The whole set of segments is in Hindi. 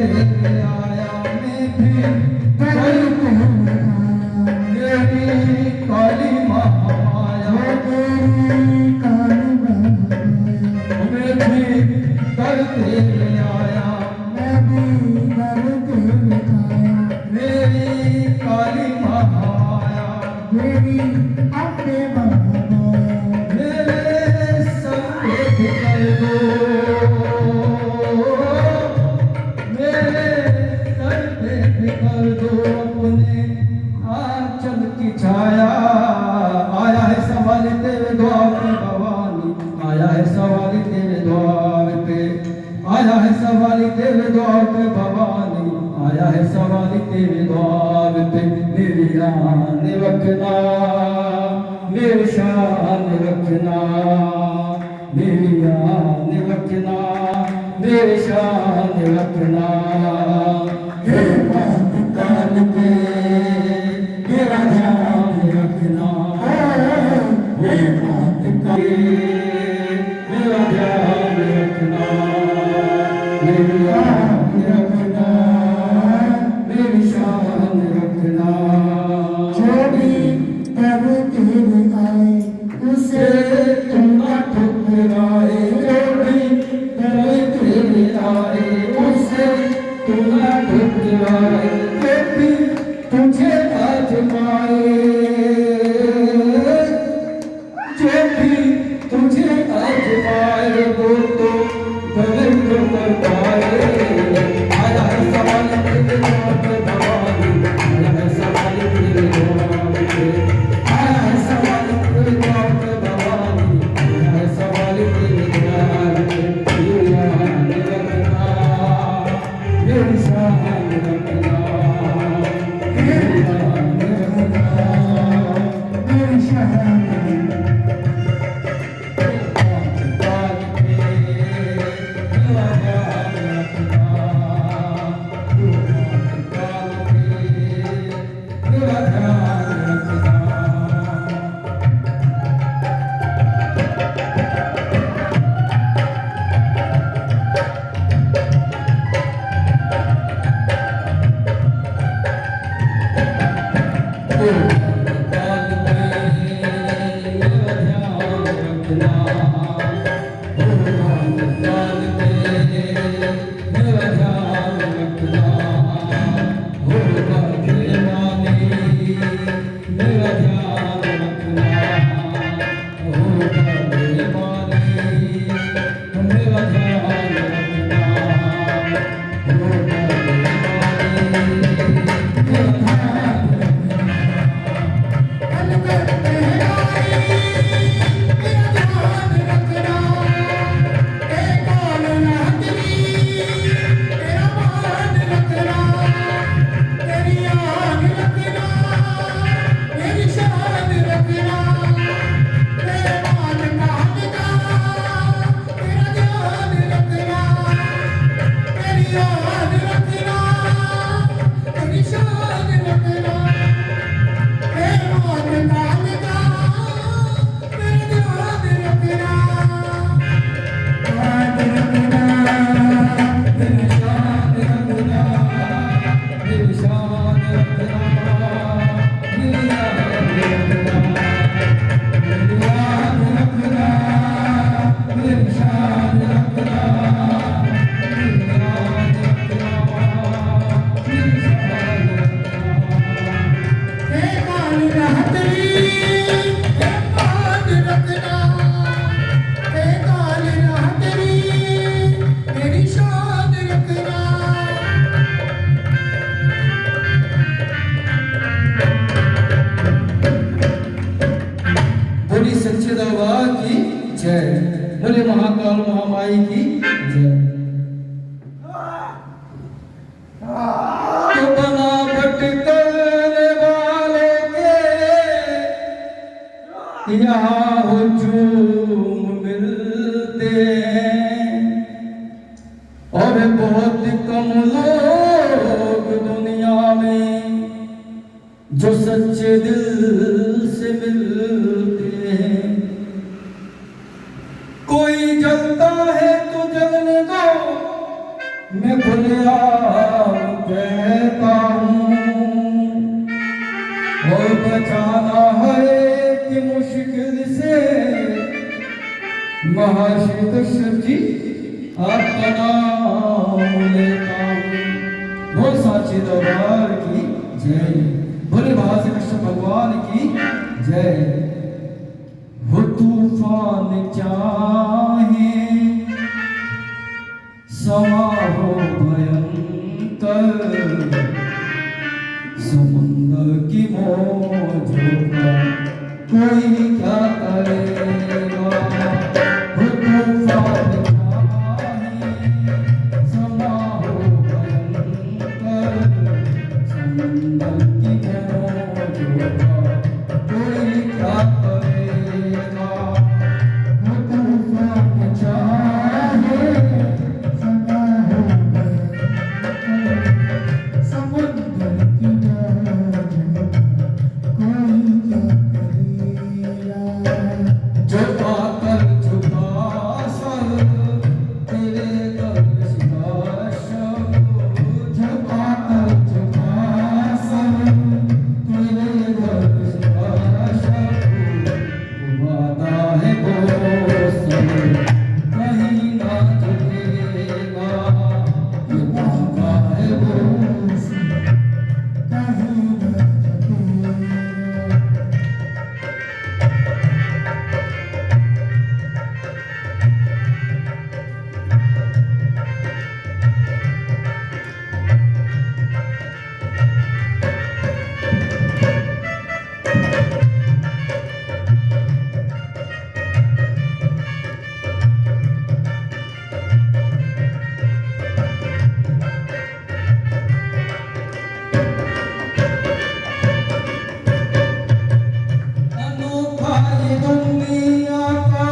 तेरे आया मैं भी दर तेरे आया तेरी काली महामाया तेरी काली महामाया मैं भी दर तेरे आया मैं भी दर तेरे आया मेरी काली महामाया मेरी अपने महामाया मेरे संग कर दो मेरे सर पे कर दो अपने आंचल की छाया आया है सवाल तेरे द्वार पे भवानी आया है सवाल तेरे द्वार पे आया है सवाल तेरे द्वार पे भवानी आया है सवाल तेरे द्वार पे मेरी शान रखना मेरी शान रखना मेरी शान रखना मेरी शान रखना हे बात काल के मेरा ध्यान रखना हे बात काल मेरा ध्यान रखना मेरी शान रखना मेरी शान रखना जो भी प्रभु तेरे आए उसे तुम न ठुकराए जो भी प्रभु तेरे आए उसे तुम न ठुकराए जो भी तुझे आजमाए जो भी तुझे आजमाए वो तो दर्द कर पाए आया है सवाल तेरे द्वार पे भवानी आया है सवाल तेरे द्वार पे आया है सवाल तेरे द्वार पे भवानी आया है सवाल तेरे द्वार पे मेरी शान रखना मेरी शान रखना मेरी शान रखना मेरी शान बोले महाकाल महामाई की जय। तो बनावट करने वाले के यहाँ हुजूम मिलते हैं और बहुत कम लोग दुनिया में जो सच्चे दिल से मिलते हैं। कोई जलता है तो जलने दो, मैं खुले और बचाना है कि मुश्किल से महाशिव शिव जी आपका नाम लेता हूँ। बोल साचे दरबार की जय, बोले भाषा कृष्ण भगवान की जय। हो तूफान चाहे समा हो भयंकर, समुद्र की मौजों का कोई क्या करेगा। हो तूफान चाहे समा हो भयंकर, समुद्र की मौजों का कोई क्या करेगा। हो तूफान चाहे समा हो भयंकर, समुद्र की मौजों का कोई क्या करेगा। झुका कर झुका सर तेरे दर्श का शब, झुका कर झुका सर तेरे दर्श का शब। वादा है वो सब कहीं ना झुकेगा, ये वादा है वो सब कहीं ना झुकेगा। अनोखा ये दुनिया का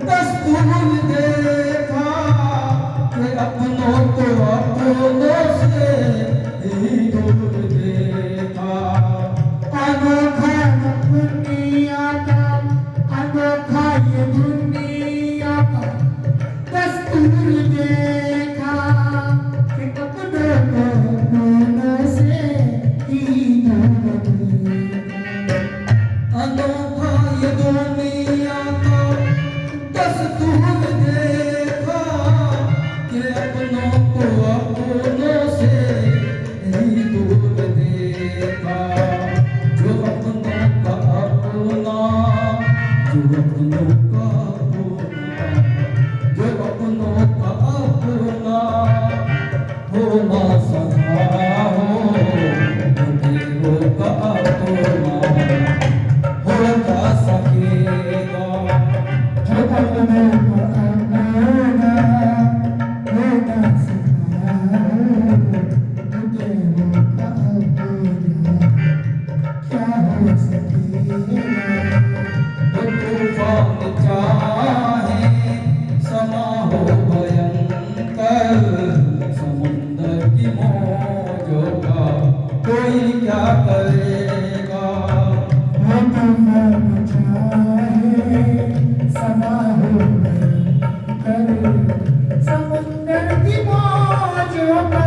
दस्तूर देखा कि अपनों को अपनों से ही दूर देखा। अनोखा दुनिया का, अनोखा ये दुनिया का दस्तूर देखा कि अपनों को अपनों से ही दूर देखा। अनोखा ये दुनिया का दस्तूर देखा कि अपनों को अपनों से ही दूर देखा। जो अपनों का अपना, जो अपनों का अपना, जो अपनों का अपना होना सदा हो, तेरों का अपना होगा सकेगा। जो अपनों का अपना होगा सकेगा, तेरों का अपना क्या हो सकेगा। वो तूफान चाहे समा हो भयंकर, समुद्र की मौजों का कोई क्या करेगा। वो तूफान चाहे समा हो भयंकर, समुद्र की मौजों का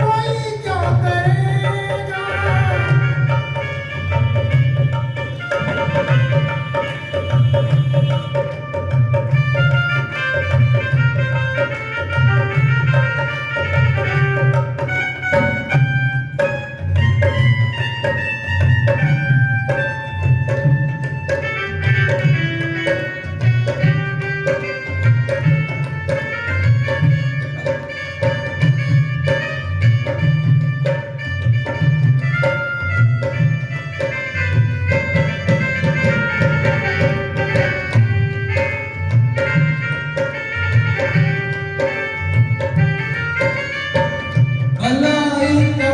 कोई क्या करेगा। भलाई का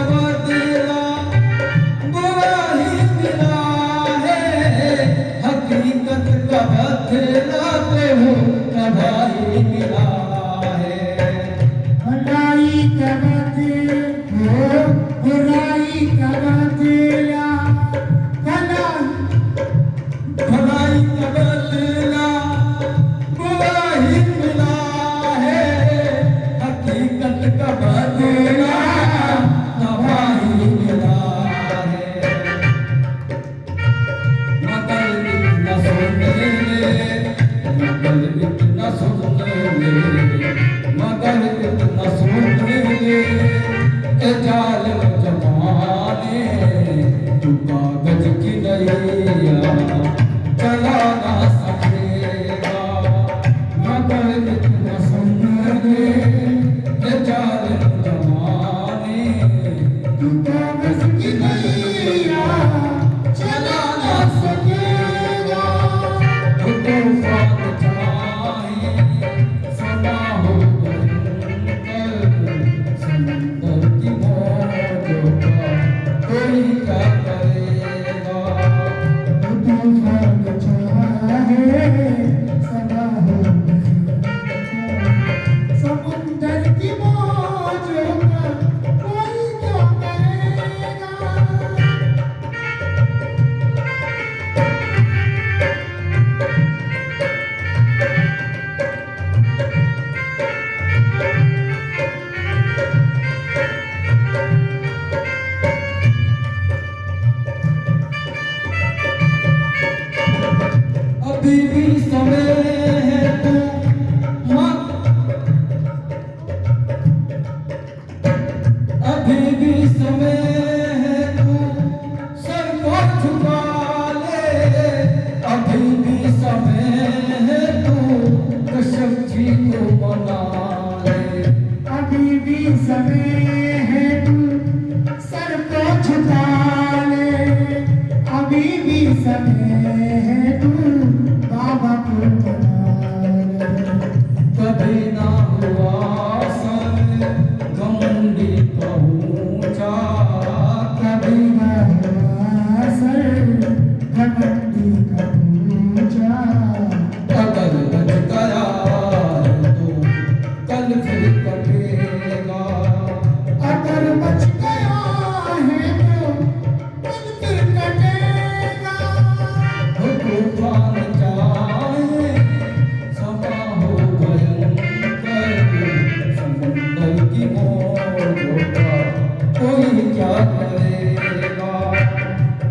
बदला बुरा ही मिला कागज की नैया चला ना सकेगा मगर इतना सुनने ये चाल जमाने तू कागज की नैया चला ना सकेगा तू तूफान चाहे समा हो समंदर की मौजों का कोई क्या करेगा तूफान चाहे सदा हो समुंदर की मौजों का कोई क्या करेगा अभी भी समय है तू अभी भी समय है तू सर को झुका ले अभी भी समय है तू कश्यप जी को मना ले अभी भी समय है तू सर को झुका ले अभी भी समय है तू बाबा को मना ले कभी ना हुआ सर गंडी पहुंचा कभी ना हुआ सर घमंडी का पूजा अगर बच गया तो कल फिर कटेगा अगर बच गया है तो कल फिर कटेगा तूफान चाहे समा हो भयंकर समुंदर की मौजों का कोई क्या करेगा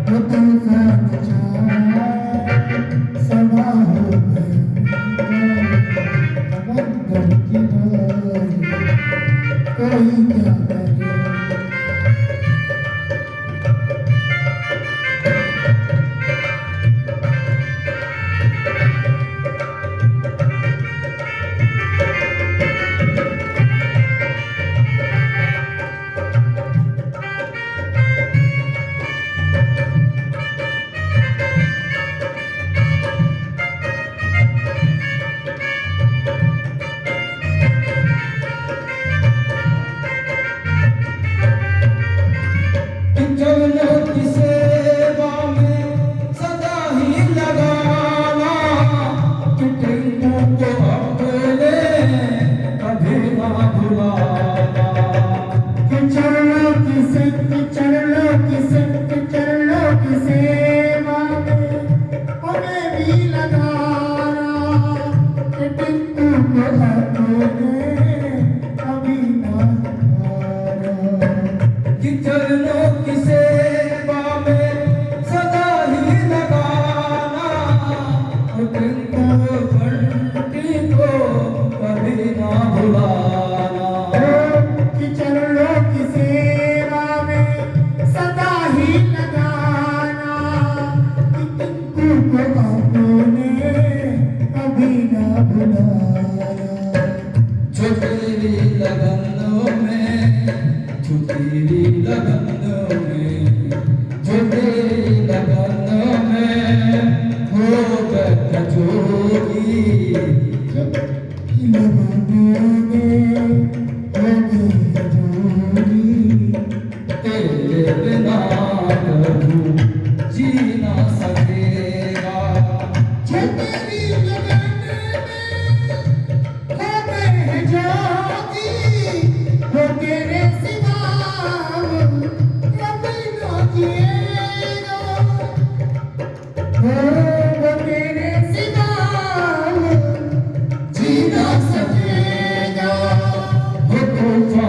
वो तूफान चाहे समा हो गई समंदर की मौज कोई क्या करे चरणों की सेवा में सदा ही लगाना कि टिंकू को अपने कभी ना भुलाना चरणों की सेवा में हमें भी लगाना कि टिंकू को अपने कभी ना भुलाना कि चरणों की सेवा में सदा ही लगाना कि टिंकू बंटी को कभी ना भुलाना कि चरणों की सेवा में सदा ही लगाना कि टिंकू को अपने कभी ना भुलाना जो तेरी लगनों में जो तेरी लगनों में जो तेरी लगनों में हो गए जोगी लगनों